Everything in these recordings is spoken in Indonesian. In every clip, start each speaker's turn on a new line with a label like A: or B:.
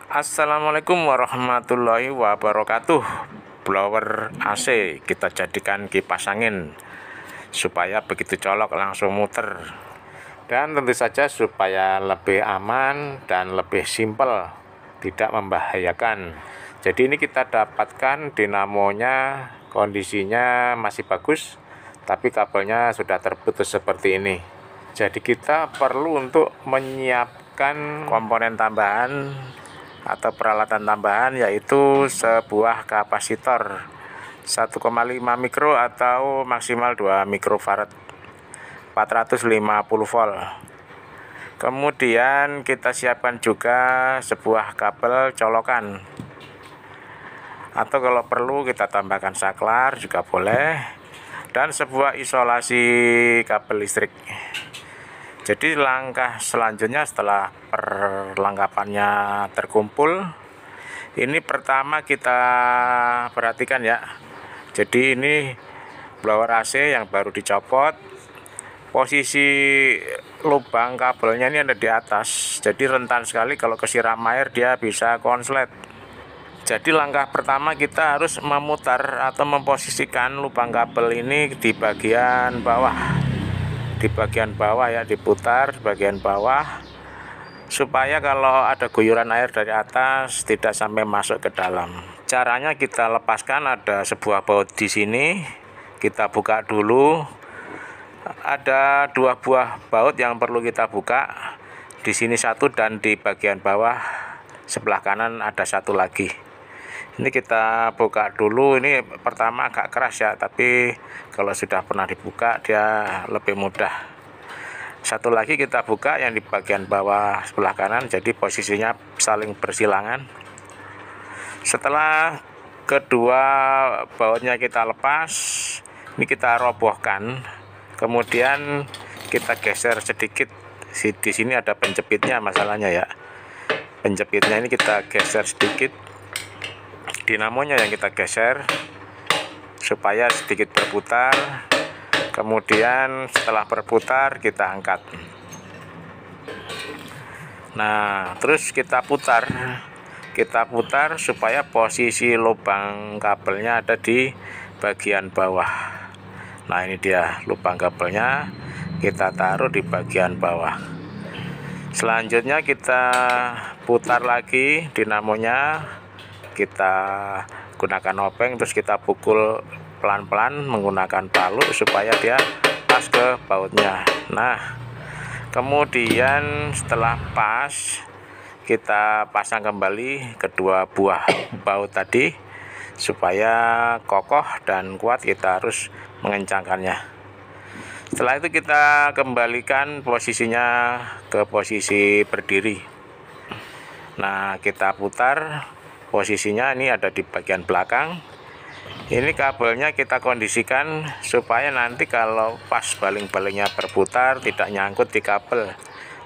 A: Assalamualaikum warahmatullahi wabarakatuh. Blower AC kita jadikan kipas angin supaya begitu colok langsung muter, dan tentu saja supaya lebih aman dan lebih simpel, tidak membahayakan. Jadi ini kita dapatkan dinamonya kondisinya masih bagus, tapi kabelnya sudah terputus seperti ini. Jadi kita perlu untuk menyiapkan komponen tambahan atau peralatan tambahan, yaitu sebuah kapasitor 1,5 mikro atau maksimal 2 mikrofarad 450 volt. Kemudian kita siapkan juga sebuah kabel colokan, atau kalau perlu kita tambahkan saklar juga boleh, dan sebuah isolasi kabel listrik. Jadi langkah selanjutnya setelah perlengkapannya terkumpul, ini pertama kita perhatikan ya. Jadi ini blower AC yang baru dicopot, posisi lubang kabelnya ini ada di atas, jadi rentan sekali kalau kesiram air dia bisa konslet. Jadi langkah pertama kita harus memutar atau memposisikan lubang kabel ini di bagian bawah. Di bagian bawah ya, diputar di bagian bawah supaya kalau ada guyuran air dari atas tidak sampai masuk ke dalam. Caranya kita lepaskan, ada sebuah baut di sini, kita buka dulu. Ada 2 buah baut yang perlu kita buka. Di sini 1 dan di bagian bawah sebelah kanan ada 1 lagi. Ini kita buka dulu. Ini pertama agak keras ya, tapi kalau sudah pernah dibuka dia lebih mudah. 1 lagi kita buka yang di bagian bawah sebelah kanan, jadi posisinya saling bersilangan. Setelah kedua bautnya kita lepas, ini kita robohkan. Kemudian kita geser sedikit. Di sini ada penjepitnya masalahnya ya. Penjepitnya ini kita geser sedikit. Dinamonya yang kita geser supaya sedikit berputar. Kemudian setelah berputar kita angkat. Nah, terus kita putar supaya posisi lubang kabelnya ada di bagian bawah. Nah, ini dia lubang kabelnya, kita taruh di bagian bawah. Selanjutnya kita putar lagi dinamonya, kita gunakan obeng, terus kita pukul pelan-pelan menggunakan palu supaya dia pas ke bautnya. Nah, kemudian setelah pas, kita pasang kembali kedua buah baut tadi supaya kokoh dan kuat. Kita harus mengencangkannya. Setelah itu kita kembalikan posisinya ke posisi berdiri. Nah, kita putar posisinya, ini ada di bagian belakang. Ini kabelnya kita kondisikan supaya nanti kalau pas baling-balingnya berputar tidak nyangkut di kabel.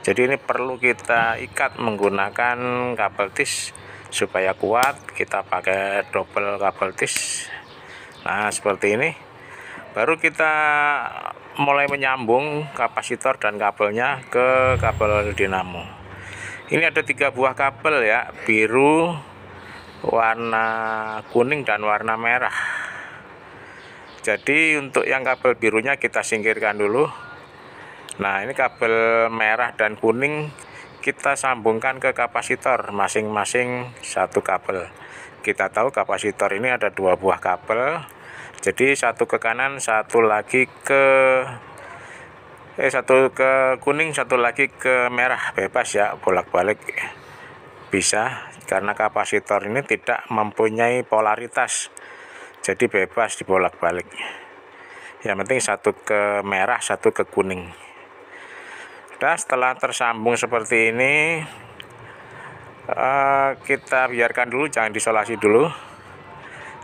A: Jadi ini perlu kita ikat menggunakan kabel tis supaya kuat. Kita pakai double kabel tis. Nah, seperti ini. Baru kita mulai menyambung kapasitor dan kabelnya ke kabel dinamo. Ini ada 3 buah kabel ya, biru, warna kuning, dan warna merah. Jadi untuk yang kabel birunya kita singkirkan dulu. Nah, ini kabel merah dan kuning kita sambungkan ke kapasitor, masing-masing 1 kabel. Kita tahu kapasitor ini ada 2 buah kabel, jadi 1 ke kanan, 1 lagi ke 1 ke kuning, 1 lagi ke merah, bebas ya, bolak-balik bisa, karena kapasitor ini tidak mempunyai polaritas, jadi bebas dibolak-balik. Yang penting 1 ke merah, 1 ke kuning. Nah, setelah tersambung seperti ini, kita biarkan dulu, jangan diisolasi dulu.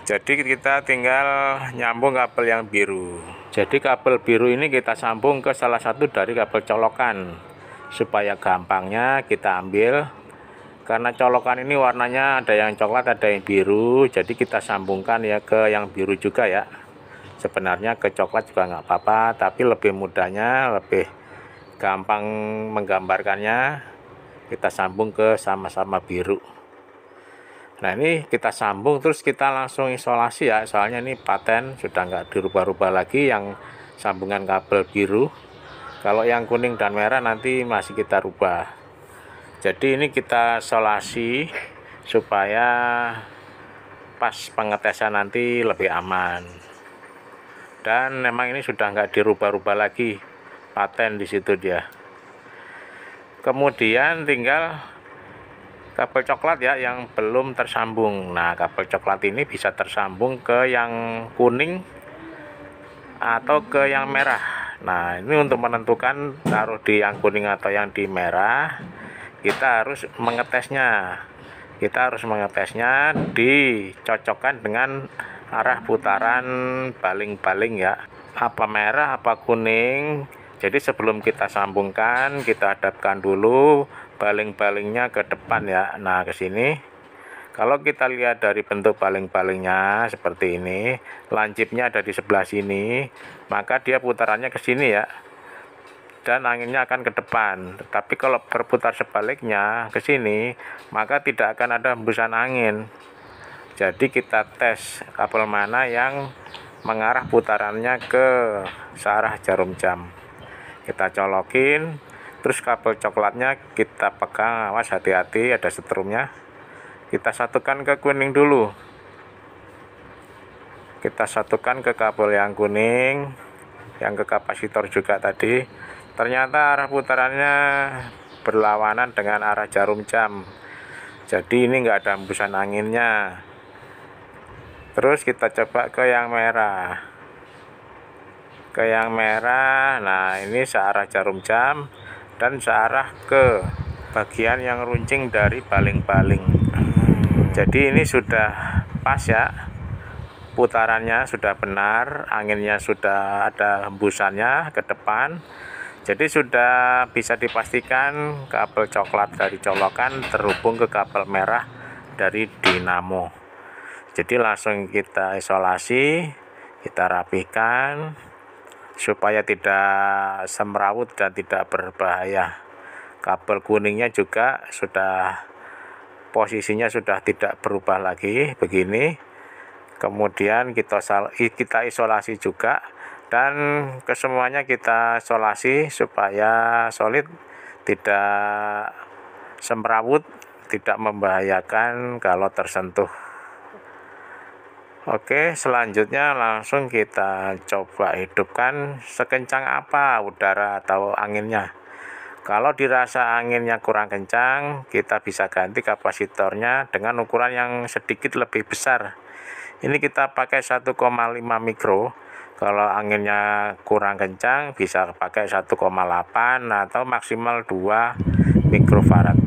A: Jadi kita tinggal nyambung kabel yang biru. Jadi kabel biru ini kita sambung ke salah satu dari kabel colokan supaya gampangnya kita ambil. Karena colokan ini warnanya ada yang coklat, ada yang biru, jadi kita sambungkan ya ke yang biru juga ya. Sebenarnya ke coklat juga nggak apa-apa, tapi lebih mudahnya, lebih gampang menggambarkannya, kita sambung ke sama-sama biru. Nah ini kita sambung terus kita langsung isolasi ya, soalnya ini paten sudah nggak dirubah-rubah lagi yang sambungan kabel biru. Kalau yang kuning dan merah nanti masih kita rubah. Jadi ini kita isolasi supaya pas pengetesan nanti lebih aman. Dan memang ini sudah nggak dirubah-rubah lagi, paten di situ dia. Kemudian tinggal kabel coklat ya yang belum tersambung. Nah kabel coklat ini bisa tersambung ke yang kuning atau ke yang merah. Nah ini untuk menentukan taruh di yang kuning atau yang di merah, kita harus mengetesnya. Kita harus mengetesnya dicocokkan dengan arah putaran baling-baling ya, apa merah apa kuning. Jadi sebelum kita sambungkan, kita hadapkan dulu baling-balingnya ke depan ya. Nah ke sini. Kalau kita lihat dari bentuk baling-balingnya seperti ini, lancipnya ada di sebelah sini, maka dia putarannya ke sini ya. Dan anginnya akan ke depan. Tapi kalau berputar sebaliknya ke sini, maka tidak akan ada hembusan angin. Jadi kita tes kabel mana yang mengarah putarannya ke searah jarum jam. Kita colokin, terus kabel coklatnya kita pegang, awas hati-hati ada setrumnya. Kita satukan ke kuning dulu. Kita satukan ke kabel yang kuning, yang ke kapasitor juga tadi. Ternyata arah putarannya berlawanan dengan arah jarum jam. Jadi ini enggak ada hembusan anginnya. Terus kita coba ke yang merah. Ke yang merah, nah ini searah jarum jam dan searah ke bagian yang runcing dari baling-baling. Jadi ini sudah pas ya, putarannya sudah benar, anginnya sudah ada hembusannya ke depan. Jadi sudah bisa dipastikan kabel coklat dari colokan terhubung ke kabel merah dari dinamo. Jadi langsung kita isolasi, kita rapikan supaya tidak semrawut dan tidak berbahaya. Kabel kuningnya juga sudah posisinya sudah tidak berubah lagi begini. Kemudian kita isolasi juga, dan kesemuanya kita isolasi supaya solid, tidak semrawut, tidak membahayakan kalau tersentuh. Oke, selanjutnya langsung kita coba hidupkan sekencang apa udara atau anginnya. Kalau dirasa anginnya kurang kencang, kita bisa ganti kapasitornya dengan ukuran yang sedikit lebih besar. Ini kita pakai 1,5 mikro. Kalau anginnya kurang kencang bisa pakai 1,8 atau maksimal 2 mikrofarad.